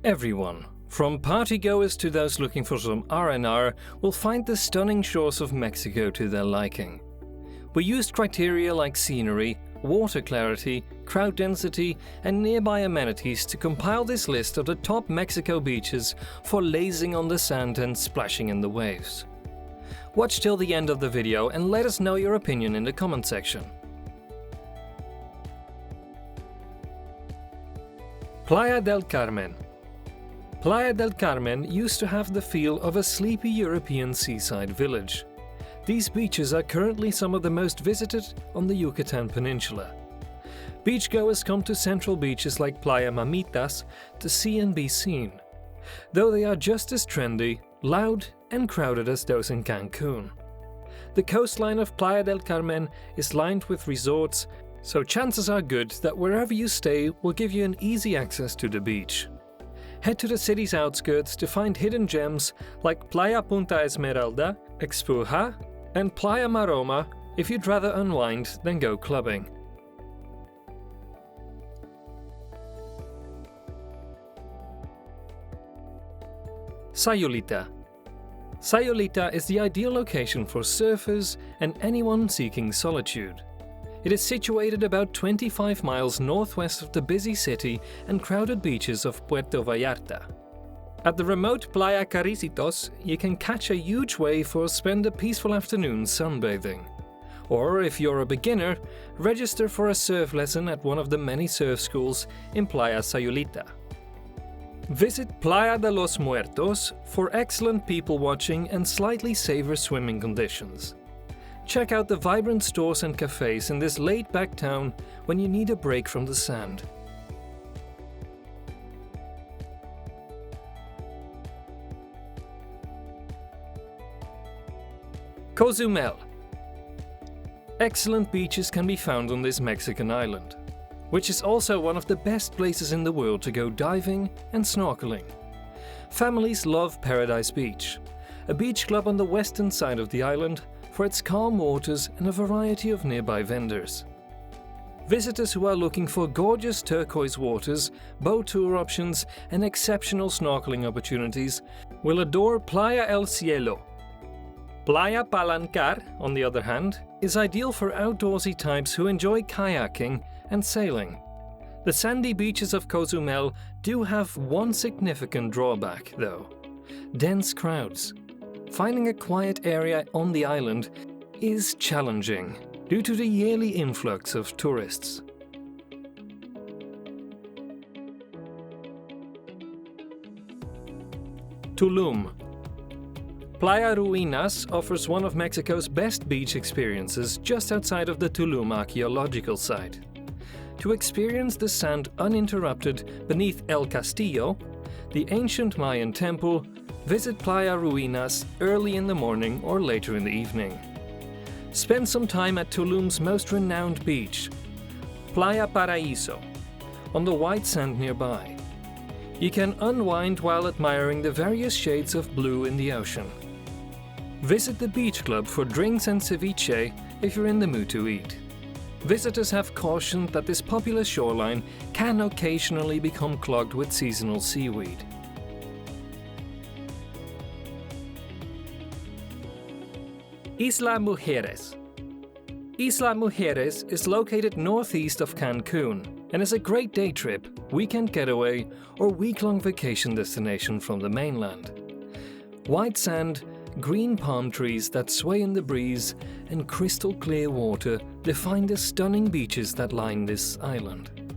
Everyone, from party-goers to those looking for some R&R, will find the stunning shores of Mexico to their liking. We used criteria like scenery, water clarity, crowd density, and nearby amenities to compile this list of the top Mexico beaches for lazing on the sand and splashing in the waves. Watch till the end of the video and let us know your opinion in the comment section. Playa del Carmen. Playa del Carmen used to have the feel of a sleepy European seaside village. These beaches are currently some of the most visited on the Yucatan Peninsula. Beachgoers come to central beaches like Playa Mamitas to see and be seen, though they are just as trendy, loud and crowded as those in Cancun. The coastline of Playa del Carmen is lined with resorts, so chances are good that wherever you stay will give you an easy access to the beach. Head to the city's outskirts to find hidden gems like Playa Punta Esmeralda, Expuja, and Playa Maroma if you'd rather unwind than go clubbing. Sayulita. Sayulita is the ideal location for surfers and anyone seeking solitude. It is situated about 25 miles northwest of the busy city and crowded beaches of Puerto Vallarta. At the remote Playa Caricitos, you can catch a huge wave or spend a peaceful afternoon sunbathing. Or if you're a beginner, register for a surf lesson at one of the many surf schools in Playa Sayulita. Visit Playa de los Muertos for excellent people watching and slightly safer swimming conditions. Check out the vibrant stores and cafes in this laid-back town when you need a break from the sand. Cozumel. Excellent beaches can be found on this Mexican island, which is also one of the best places in the world to go diving and snorkeling. Families love Paradise Beach, a beach club on the western side of the island, for its calm waters and a variety of nearby vendors. Visitors who are looking for gorgeous turquoise waters, boat tour options, and exceptional snorkeling opportunities will adore Playa El Cielo. Playa Palancar, on the other hand, is ideal for outdoorsy types who enjoy kayaking and sailing. The sandy beaches of Cozumel do have one significant drawback, though: dense crowds. Finding a quiet area on the island is challenging due to the yearly influx of tourists. Tulum. Playa Ruinas offers one of Mexico's best beach experiences just outside of the Tulum archaeological site. To experience the sand uninterrupted beneath El Castillo, the ancient Mayan temple, visit Playa Ruinas early in the morning or later in the evening. Spend some time at Tulum's most renowned beach, Playa Paraíso, on the white sand nearby. You can unwind while admiring the various shades of blue in the ocean. Visit the beach club for drinks and ceviche if you're in the mood to eat. Visitors have cautioned that this popular shoreline can occasionally become clogged with seasonal seaweed. Isla Mujeres. Isla Mujeres is located northeast of Cancun and is a great day trip, weekend getaway, or week-long vacation destination from the mainland. White sand, green palm trees that sway in the breeze, and crystal clear water define the stunning beaches that line this island.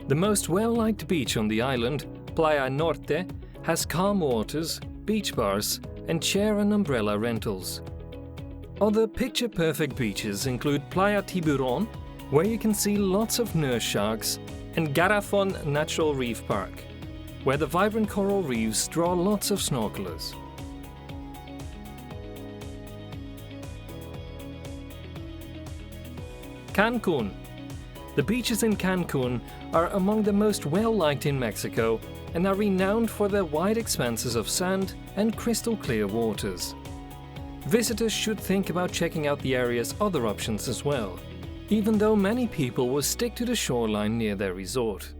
The most well-liked beach on the island, Playa Norte, has calm waters, beach bars, and chair and umbrella rentals. Other picture-perfect beaches include Playa Tiburon, where you can see lots of nurse sharks, and Garafon Natural Reef Park, where the vibrant coral reefs draw lots of snorkelers. Cancun. The beaches in Cancun are among the most well-liked in Mexico and are renowned for their wide expanses of sand and crystal clear waters. Visitors should think about checking out the area's other options as well, even though many people will stick to the shoreline near their resort.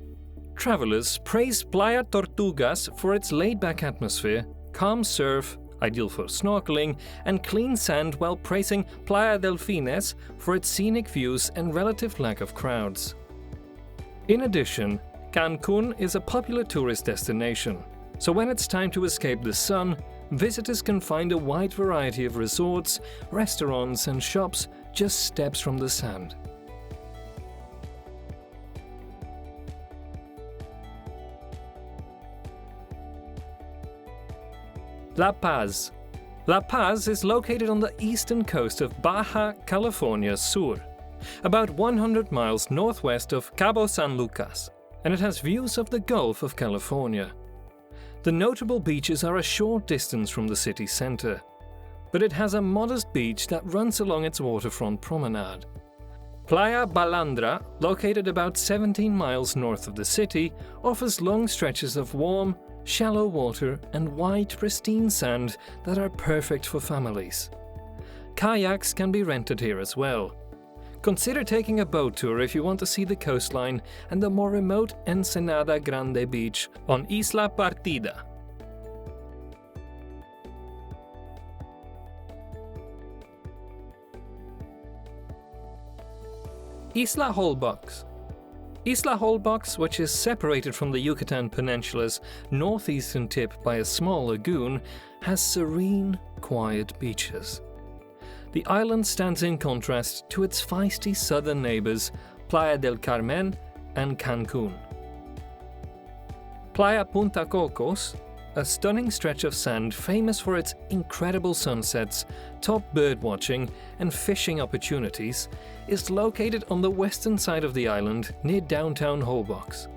travelers praise Playa Tortugas for its laid-back atmosphere, calm surf, ideal for snorkeling, and clean sand, while praising Playa Delfines for its scenic views and relative lack of crowds. In addition, Cancun is a popular tourist destination, so when it's time to escape the sun, visitors can find a wide variety of resorts, restaurants, and shops just steps from the sand. La Paz. La Paz is located on the eastern coast of Baja California Sur, about 100 miles northwest of Cabo San Lucas, and it has views of the Gulf of California. The notable beaches are a short distance from the city center, but it has a modest beach that runs along its waterfront promenade. Playa Balandra, located about 17 miles north of the city, offers long stretches of warm, shallow water and white, pristine sand that are perfect for families. Kayaks can be rented here as well. Consider taking a boat tour if you want to see the coastline and the more remote Ensenada Grande beach on Isla Partida. Isla Holbox. Isla Holbox, which is separated from the Yucatan Peninsula's northeastern tip by a small lagoon, has serene, quiet beaches. The island stands in contrast to its feisty southern neighbors, Playa del Carmen and Cancun. Playa Punta Cocos, a stunning stretch of sand famous for its incredible sunsets, top birdwatching, and fishing opportunities, is located on the western side of the island near downtown Holbox.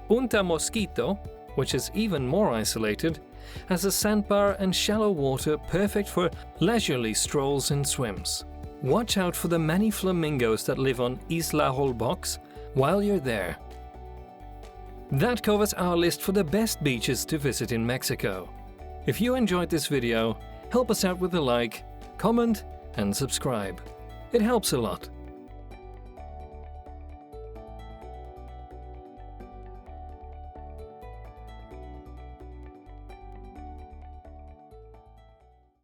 Punta Mosquito, which is even more isolated, has a sandbar and shallow water perfect for leisurely strolls and swims. Watch out for the many flamingos that live on Isla Holbox while you're there. That covers our list for the best beaches to visit in Mexico. If you enjoyed this video, help us out with a like, comment, and subscribe. It helps a lot.